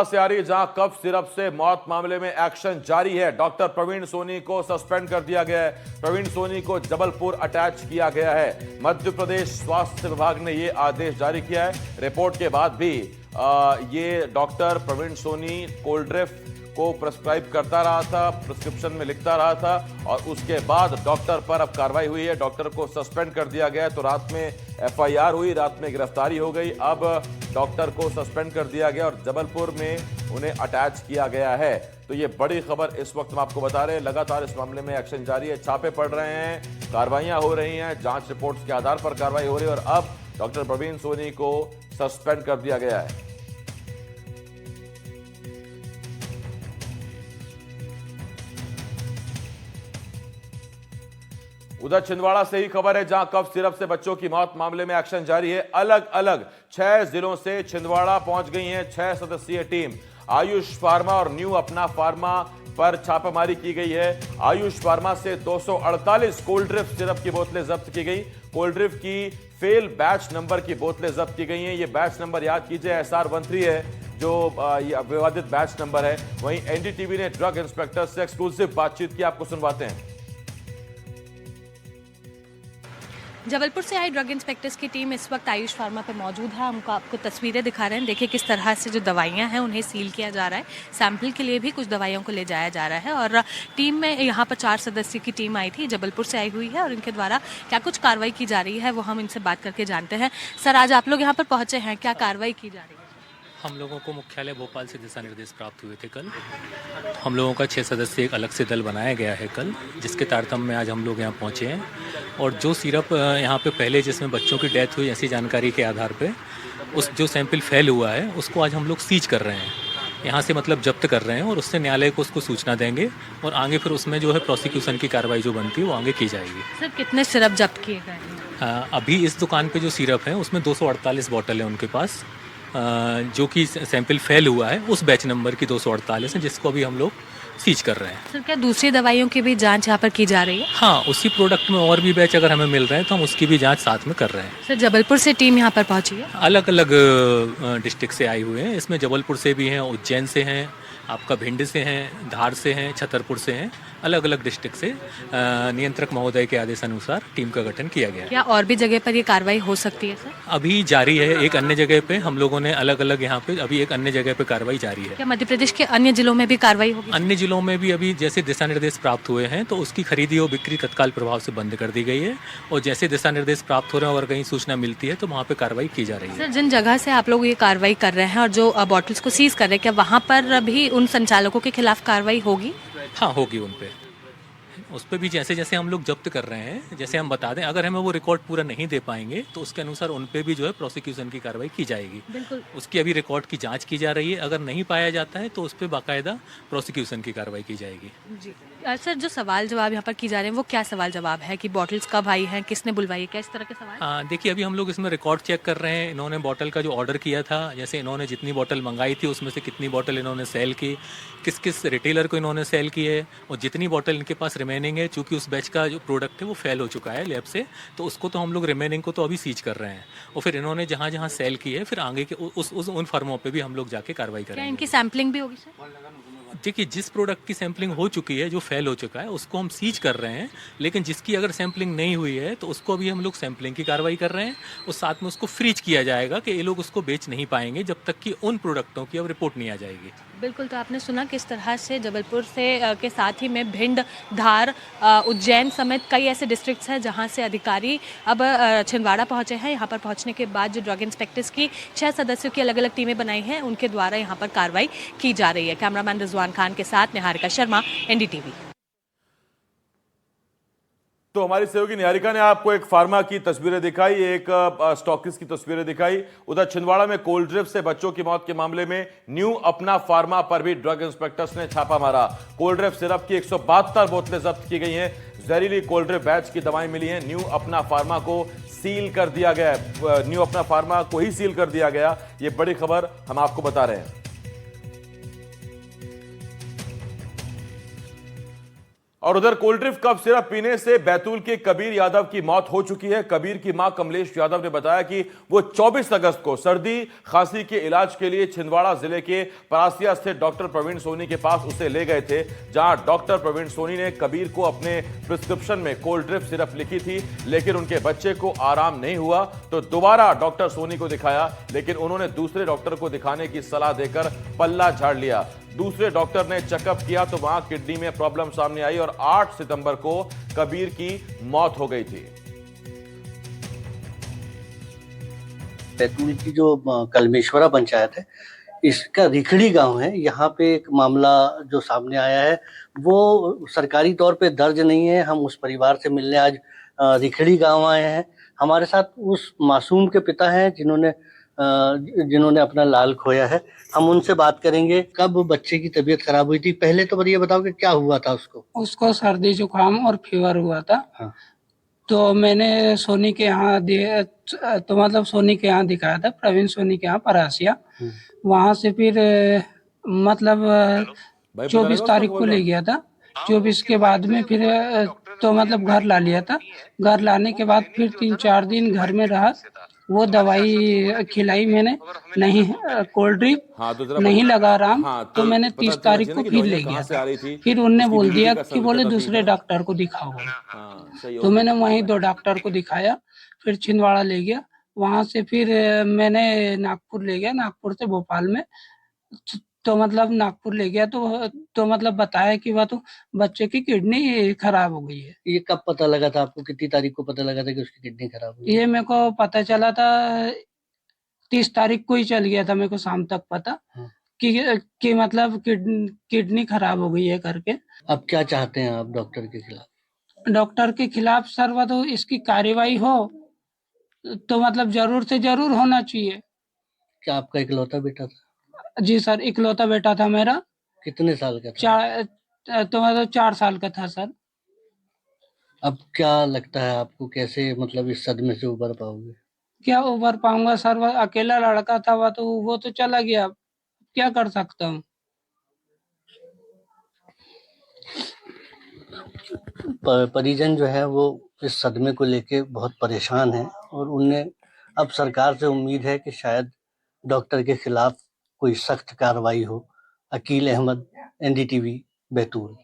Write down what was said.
से आ रही जहां कफ सिरप से मौत मामले में एक्शन जारी है। डॉक्टर प्रवीण सोनी को सस्पेंड कर दिया गया है। प्रवीण सोनी को जबलपुर अटैच किया गया है। मध्य प्रदेश स्वास्थ्य विभाग ने यह आदेश जारी किया है। रिपोर्ट के बाद भी ये डॉक्टर प्रवीण सोनी कोल्ड्रिफ्ट को प्रिस्क्राइब करता रहा था, प्रिस्क्रिप्शन में लिखता रहा था और उसके बाद डॉक्टर पर अब कार्रवाई हुई है। डॉक्टर को सस्पेंड कर दिया गया है। तो रात में एफआईआर हुई, रात में गिरफ्तारी हो गई। अब डॉक्टर को सस्पेंड कर दिया गया और जबलपुर में उन्हें अटैच किया गया है। तो ये बड़ी खबर इस वक्त हम आपको बता रहे हैं। लगातार इस मामले में एक्शन जारी है, छापे पड़ रहे हैं, कार्रवाइयां हो रही हैं, जांच रिपोर्ट्स के आधार पर कार्रवाई हो रही है और अब डॉक्टर प्रवीण सोनी को सस्पेंड कर दिया गया है। उधर छिंदवाड़ा से ही खबर है, जहां कफ सिरप से बच्चों की मौत मामले में एक्शन जारी है। अलग अलग 6 जिलों से छिंदवाड़ा पहुंच गई है 6 सदस्यीय टीम। आयुष फार्मा और न्यू अपना फार्मा पर छापेमारी की गई है। आयुष फार्मा से 248 कोल्ड्रिफ्ट सिरप की बोतलें जब्त की गई। कोल्ड्रिफ्ट की फेल बैच नंबर की बोतलें जब्त की गई हैं। ये बैच नंबर याद कीजिए SR13 है, जो विवादित बैच नंबर है। वहीं एनडीटीवी ने ड्रग इंस्पेक्टर से एक्सक्लूसिव बातचीत की, आपको सुनवाते हैं। जबलपुर से आई ड्रग इंस्पेक्टर्स की टीम इस वक्त आयुष फार्मा पर मौजूद है। हमको आपको तस्वीरें दिखा रहे हैं। देखिए किस तरह से जो दवाइयां हैं उन्हें सील किया जा रहा है। सैंपल के लिए भी कुछ दवाइयों को ले जाया जा रहा है और टीम में यहाँ पर 4 सदस्य की टीम आई थी, जबलपुर से आई हुई है और इनके द्वारा क्या कुछ कार्रवाई की जा रही है वो हम इनसे बात करके जानते हैं। सर, आज आप लोग यहाँ पर पहुंचे हैं, क्या कार्रवाई की जा रही है? हम लोगों को मुख्यालय भोपाल से दिशा निर्देश प्राप्त हुए थे कल। हम लोगों का 6 सदस्य एक अलग से दल बनाया गया है कल, जिसके तारतम्य में आज हम लोग यहाँ पहुँचे हैं। और जो सिरप यहाँ पे पहले जिसमें बच्चों की डेथ हुई, ऐसी जानकारी के आधार पे उस जो सैंपल फेल हुआ है उसको आज हम लोग सीज कर रहे हैं, यहाँ से मतलब जब्त कर रहे हैं और उससे न्यायालय को उसको सूचना देंगे और आगे फिर उसमें जो है प्रोसिक्यूशन की कार्रवाई जो बनती है वो आगे की जाएगी। सर, कितने सिरप जब्त किए गए हैं? अभी इस दुकान पे जो सिरप है उसमें 248 बॉटल है उनके पास, जो कि सैंपल फेल हुआ है उस बैच नंबर की 248 है, जिसको अभी हम लोग सीज कर रहे हैं। सर, क्या दूसरी दवाइयों की भी जांच यहाँ पर की जा रही है? हाँ, उसी प्रोडक्ट में और भी बैच अगर हमें मिल रहे हैं तो हम उसकी भी जांच साथ में कर रहे हैं। सर, जबलपुर से टीम यहाँ पर पहुंची है? अलग अलग डिस्ट्रिक्ट से आई हुए हैं। इसमें जबलपुर से भी हैं, उज्जैन से हैं, आपका भिंड से हैं, धार से हैं, छतरपुर से हैं। अलग अलग डिस्ट्रिक्ट से नियंत्रक महोदय के आदेशानुसार टीम का गठन किया गया है। क्या और भी जगह पर ये कार्रवाई हो सकती है सर? अभी जारी है। एक अन्य जगह पे हम लोगों ने अलग अलग यहाँ पे अभी एक अन्य जगह पे कार्रवाई जारी है। क्या मध्य प्रदेश के अन्य जिलों में भी कार्रवाई होगी? अन्य जिलों में भी अभी जैसे दिशा निर्देश प्राप्त हुए हैं तो उसकी खरीदी और बिक्री तत्काल प्रभाव से बंद कर दी गई है और जैसे दिशा निर्देश प्राप्त हो रहे हैं और कहीं सूचना मिलती है तो वहाँ पे कार्रवाई की जा रही है। सर, जिन जगह से आप लोग ये कार्रवाई कर रहे हैं और जो बॉटल्स को सीज कर रहे हैं, क्या वहाँ पर भी उन संचालकों के खिलाफ कार्रवाई होगी? हाँ, होगी। उस पर भी जैसे जैसे हम लोग जब्त कर रहे हैं, जैसे हम बता दें, अगर हमें वो रिकॉर्ड पूरा नहीं दे पाएंगे तो उसके अनुसार उन पे भी जो है प्रोसिक्यूशन की कार्रवाई की जाएगी। बिल्कुल। उसकी अभी रिकॉर्ड की जांच की जा रही है। अगर नहीं पाया जाता है तो उस पर बाकायदा प्रोसिक्यूशन की कार्रवाई की जाएगी। जी सर, जो सवाल जवाब यहाँ पर की जा रहे हैं वो क्या सवाल जवाब है कि बॉटल्स कब आई हैं, किसने बुलवाई है, क्या इस तरह के सवाल? हाँ, देखिए अभी हम लोग इसमें रिकॉर्ड चेक कर रहे हैं। इन्होंने बॉटल का जो ऑर्डर किया था, जैसे इन्होंने जितनी बॉटल मंगाई थी उसमें से कितनी बॉटल इन्होंने सेल की, किस किस रिटेलर को इन्होंने सेल की है और जितनी बॉटल इनके पास रिमेनिंग है, चूँकि उस बैच का जो प्रोडक्ट है वो फेल हो चुका है लैब से, तो उसको तो हम लोग रिमेनिंग को तो अभी सीज कर रहे हैं और फिर इन्होंने जहाँ जहाँ सेल की है फिर आगे के उन फर्मों पे भी हम लोग जाके कार्रवाई करेंगे। क्या इनकी सैम्पलिंग भी होगी सर? देखिए, जिस प्रोडक्ट की सैम्पलिंग हो चुकी है, जो फेल हो चुका है, उसको हम सीज कर रहे हैं, लेकिन जिसकी अगर सैम्पलिंग नहीं हुई है तो उसको अभी हम लोग सैम्पलिंग की कार्रवाई कर रहे हैं और साथ में उसको फ्रीज किया जाएगा कि ये लोग उसको बेच नहीं पाएंगे जब तक कि उन प्रोडक्टों की अब रिपोर्ट नहीं आ जाएगी। बिल्कुल। तो आपने सुना किस तरह से जबलपुर से के साथ ही में भिंड, धार, उज्जैन समेत कई ऐसे डिस्ट्रिक्ट्स हैं जहां से अधिकारी अब छिंदवाड़ा पहुंचे हैं। यहां पर पहुंचने के बाद जो ड्रग इंस्पेक्टर्स की 6 सदस्यों की अलग अलग टीमें बनाई हैं, उनके द्वारा यहां पर कार्रवाई की जा रही है। कैमरामैन रिजवान खान के साथ निहारिका शर्मा, एनडीटीवी। तो हमारी सहयोगी निहारिका ने आपको एक फार्मा की तस्वीरें दिखाई, एक स्टॉकिस्ट की तस्वीरें दिखाई। उधर छिंदवाड़ा में कोल्ड्रिफ्ट से बच्चों की मौत के मामले में न्यू अपना फार्मा पर भी ड्रग इंस्पेक्टर्स ने छापा मारा। कोल्ड्रिफ्ट सिरप की 172 बोतलें जब्त की गई हैं। जहरीली कोल्ड्रिफ्ट बैच की दवाएं मिली हैं। न्यू अपना फार्मा को सील कर दिया गया है। न्यू अपना फार्मा को ही सील कर दिया गया। ये बड़ी खबर हम आपको बता रहे हैं। और उधर कोल्ड ड्रिंक कप सिरप पीने से बैतूल के कबीर यादव की मौत हो चुकी है। कबीर की मां कमलेश यादव ने बताया कि वो 24 अगस्त को सर्दी खांसी के इलाज के लिए छिंदवाड़ा जिले के परासिया स्थित डॉक्टर प्रवीण सोनी के पास उसे ले गए थे, जहां डॉक्टर प्रवीण सोनी ने कबीर को अपने प्रिस्क्रिप्शन में कोल्ड ड्रिंक सिरप लिखी थी, लेकिन उनके बच्चे को आराम नहीं हुआ तो दोबारा डॉक्टर सोनी को दिखाया, लेकिन उन्होंने दूसरे डॉक्टर को दिखाने की सलाह देकर पल्ला झाड़ लिया। दूसरे डॉक्टर ने चेकअप किया तो वहां किडनी में प्रॉब्लम सामने आई और 8 सितंबर को कबीर की मौत हो गई थी। बैतूल की जो कलमेश्वरा पंचायत है, इसका रिखड़ी गांव है। यहाँ पे एक मामला जो सामने आया है वो सरकारी तौर पे दर्ज नहीं है। हम उस परिवार से मिलने आज रिखड़ी गांव आए हैं। हमारे साथ उस मासूम के पिता हैं जिन्होंने अपना लाल खोया है। हम उनसे बात करेंगे। कब बच्चे की तबीयत खराब हुई थी, पहले तो ये बताओ कि क्या हुआ था उसको? उसको सर्दी जुकाम और फीवर हुआ था। हाँ। तो मैंने सोनी के यहाँ सोनी के यहाँ दिखाया था, प्रवीण सोनी के यहाँ परासिया। वहां से फिर 24 तारीख को ले गया था। 24 के बाद में फिर घर ला लिया था। घर लाने के बाद फिर 3-4 दिन घर में रहा। वो दवाई खिलाई मैंने, नहीं कोल्ड ड्रिंक नहीं लगा आराम। तो मैंने 30 तारीख को फिर ले गया था। फिर उनने बोल दिया कि बोले दूसरे डॉक्टर को दिखाओ। तो मैंने वहीं 2 डॉक्टर को दिखाया, फिर छिंदवाड़ा ले गया। वहां से फिर मैंने नागपुर ले गया, नागपुर से भोपाल में। तो नागपुर ले गया तो बताया कि वह तो बच्चे की किडनी खराब हो गई है। ये कब पता लगा था आपको? कितनी तारीख को पता लगा था कि उसकी किडनी खराब हुई? ये मेरे को पता चला था 30 तारीख को ही चल गया था मेरे को शाम तक पता। हाँ। कि किडनी खराब हो गई है करके। अब क्या चाहते हैं आप डॉक्टर के खिलाफ? डॉक्टर के खिलाफ सर वो तो इसकी कार्यवाही हो तो जरूर से जरूर होना चाहिए। क्या आपका इकलौता बेटा था? जी सर, इकलौता बेटा था मेरा। कितने साल का था? 4 साल का था सर। अब क्या लगता है आपको, कैसे इस सदमे से उबर पाओगे? क्या उबर पाऊंगा सर? वो अकेला लड़का था, वो तो चला गया। क्या कर सकता हूँ? परिजन जो है वो इस सदमे को लेके बहुत परेशान है और उन्हें अब सरकार से उम्मीद है कि शायद डॉक्टर के खिलाफ कोई सख्त कार्रवाई हो। अकील अहमद, NDTV, बैतूल।